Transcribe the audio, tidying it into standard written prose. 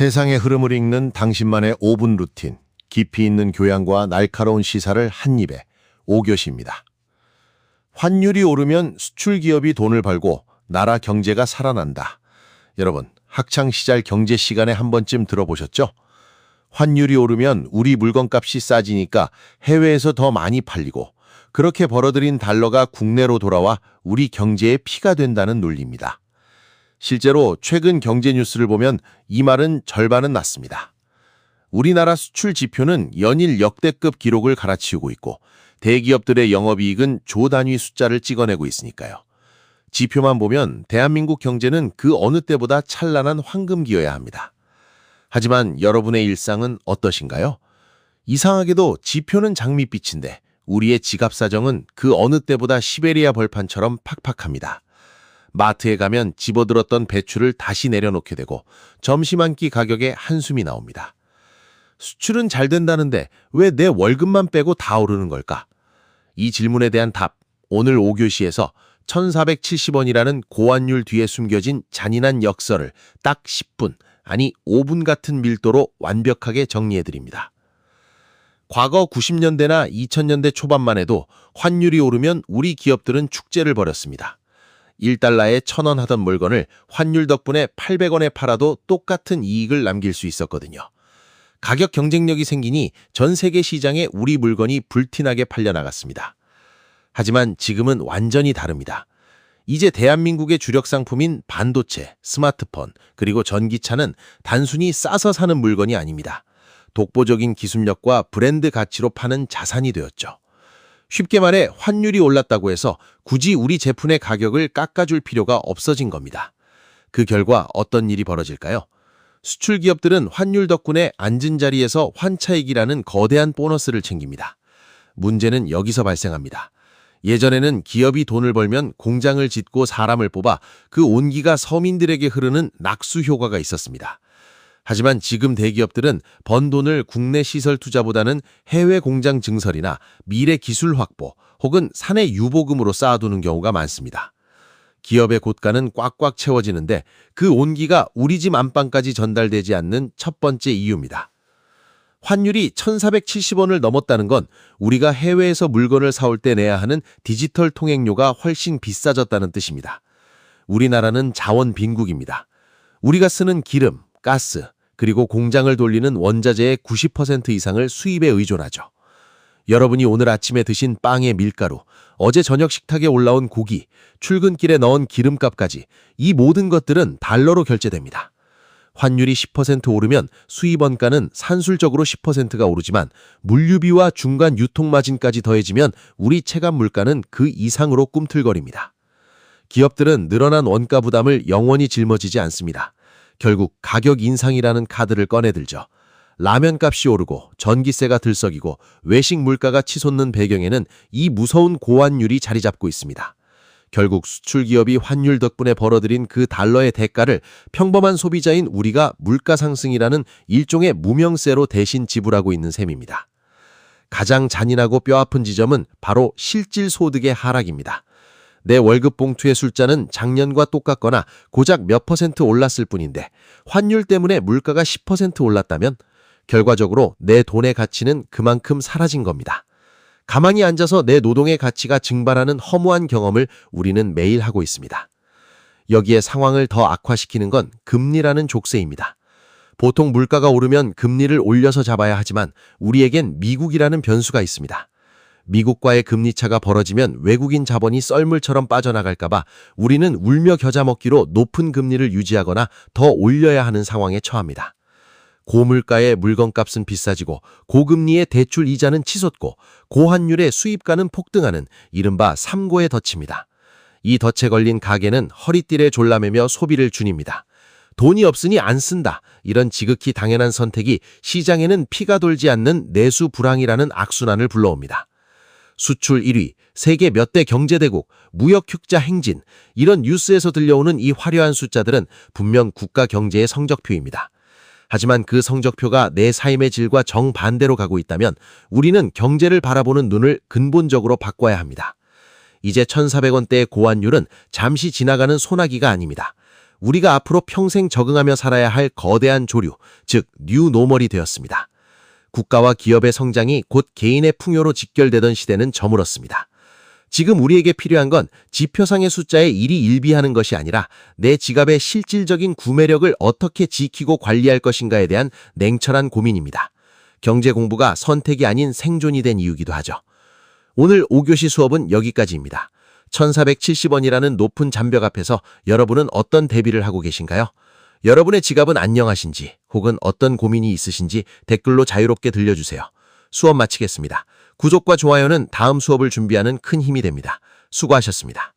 세상의 흐름을 읽는 당신만의 5분 루틴, 깊이 있는 교양과 날카로운 시사를 한 입에 5교시입니다. 환율이 오르면 수출 기업이 돈을 벌고 나라 경제가 살아난다. 여러분, 학창시절 경제 시간에 한 번쯤 들어보셨죠? 환율이 오르면 우리 물건값이 싸지니까 해외에서 더 많이 팔리고 그렇게 벌어들인 달러가 국내로 돌아와 우리 경제의 피가 된다는 논리입니다. 실제로 최근 경제 뉴스를 보면 이 말은 절반은 맞습니다. 우리나라 수출 지표는 연일 역대급 기록을 갈아치우고 있고 대기업들의 영업이익은 조 단위 숫자를 찍어내고 있으니까요. 지표만 보면 대한민국 경제는 그 어느 때보다 찬란한 황금기여야 합니다. 하지만 여러분의 일상은 어떠신가요? 이상하게도 지표는 장밋빛인데 우리의 지갑 사정은 그 어느 때보다 시베리아 벌판처럼 팍팍합니다. 마트에 가면 집어들었던 배추를 다시 내려놓게 되고 점심 한 끼 가격에 한숨이 나옵니다. 수출은 잘 된다는데 왜 내 월급만 빼고 다 오르는 걸까? 이 질문에 대한 답, 오늘 5교시에서 1470원이라는 고환율 뒤에 숨겨진 잔인한 역설을 딱 10분, 아니 5분 같은 밀도로 완벽하게 정리해드립니다. 과거 90년대나 2000년대 초반만 해도 환율이 오르면 우리 기업들은 축제를 벌였습니다. 1달러에 1000원 하던 물건을 환율 덕분에 800원에 팔아도 똑같은 이익을 남길 수 있었거든요. 가격 경쟁력이 생기니 전 세계 시장에 우리 물건이 불티나게 팔려나갔습니다. 하지만 지금은 완전히 다릅니다. 이제 대한민국의 주력 상품인 반도체, 스마트폰, 그리고 전기차는 단순히 싸서 사는 물건이 아닙니다. 독보적인 기술력과 브랜드 가치로 파는 자산이 되었죠. 쉽게 말해 환율이 올랐다고 해서 굳이 우리 제품의 가격을 깎아줄 필요가 없어진 겁니다. 그 결과 어떤 일이 벌어질까요? 수출 기업들은 환율 덕분에 앉은 자리에서 환차익이라는 거대한 보너스를 챙깁니다. 문제는 여기서 발생합니다. 예전에는 기업이 돈을 벌면 공장을 짓고 사람을 뽑아 그 온기가 서민들에게 흐르는 낙수 효과가 있었습니다. 하지만 지금 대기업들은 번 돈을 국내 시설 투자보다는 해외 공장 증설이나 미래 기술 확보 혹은 사내 유보금으로 쌓아두는 경우가 많습니다. 기업의 고가는 꽉꽉 채워지는데 그 온기가 우리 집 안방까지 전달되지 않는 첫 번째 이유입니다. 환율이 1470원을 넘었다는 건 우리가 해외에서 물건을 사올 때 내야 하는 디지털 통행료가 훨씬 비싸졌다는 뜻입니다. 우리나라는 자원 빈국입니다. 우리가 쓰는 기름, 가스, 그리고 공장을 돌리는 원자재의 90% 이상을 수입에 의존하죠. 여러분이 오늘 아침에 드신 빵의 밀가루, 어제 저녁 식탁에 올라온 고기, 출근길에 넣은 기름값까지 이 모든 것들은 달러로 결제됩니다. 환율이 10% 오르면 수입 원가는 산술적으로 10%가 오르지만 물류비와 중간 유통마진까지 더해지면 우리 체감 물가는 그 이상으로 꿈틀거립니다. 기업들은 늘어난 원가 부담을 영원히 짊어지지 않습니다. 결국 가격 인상이라는 카드를 꺼내들죠. 라면 값이 오르고 전기세가 들썩이고 외식 물가가 치솟는 배경에는 이 무서운 고환율이 자리 잡고 있습니다. 결국 수출 기업이 환율 덕분에 벌어들인 그 달러의 대가를 평범한 소비자인 우리가 물가 상승이라는 일종의 무명세로 대신 지불하고 있는 셈입니다. 가장 잔인하고 뼈아픈 지점은 바로 실질 소득의 하락입니다. 내 월급 봉투의 숫자는 작년과 똑같거나 고작 몇 퍼센트 올랐을 뿐인데 환율 때문에 물가가 10% 올랐다면 결과적으로 내 돈의 가치는 그만큼 사라진 겁니다. 가만히 앉아서 내 노동의 가치가 증발하는 허무한 경험을 우리는 매일 하고 있습니다. 여기에 상황을 더 악화시키는 건 금리라는 족쇄입니다. 보통 물가가 오르면 금리를 올려서 잡아야 하지만 우리에겐 미국이라는 변수가 있습니다. 미국과의 금리차가 벌어지면 외국인 자본이 썰물처럼 빠져나갈까봐 우리는 울며 겨자 먹기로 높은 금리를 유지하거나 더 올려야 하는 상황에 처합니다. 고물가의 물건값은 비싸지고 고금리의 대출 이자는 치솟고 고환율의 수입가는 폭등하는 이른바 삼고의 덫입니다. 이 덫에 걸린 가게는 허리띠를 졸라매며 소비를 준입니다. 돈이 없으니 안 쓴다. 이런 지극히 당연한 선택이 시장에는 피가 돌지 않는 내수 불황이라는 악순환을 불러옵니다. 수출 1위, 세계 몇 대 경제대국, 무역 흑자 행진, 이런 뉴스에서 들려오는 이 화려한 숫자들은 분명 국가 경제의 성적표입니다. 하지만 그 성적표가 내 삶의 질과 정반대로 가고 있다면 우리는 경제를 바라보는 눈을 근본적으로 바꿔야 합니다. 이제 1,400원대의 고환율은 잠시 지나가는 소나기가 아닙니다. 우리가 앞으로 평생 적응하며 살아야 할 거대한 조류, 즉 뉴노멀이 되었습니다. 국가와 기업의 성장이 곧 개인의 풍요로 직결되던 시대는 저물었습니다. 지금 우리에게 필요한 건 지표상의 숫자에 일희일비하는 것이 아니라 내 지갑의 실질적인 구매력을 어떻게 지키고 관리할 것인가에 대한 냉철한 고민입니다. 경제 공부가 선택이 아닌 생존이 된 이유기도 하죠. 오늘 5교시 수업은 여기까지입니다. 1470원이라는 높은 잔벽 앞에서 여러분은 어떤 대비를 하고 계신가요? 여러분의 지갑은 안녕하신지 혹은 어떤 고민이 있으신지 댓글로 자유롭게 들려주세요. 수업 마치겠습니다. 구독과 좋아요는 다음 수업을 준비하는 큰 힘이 됩니다. 수고하셨습니다.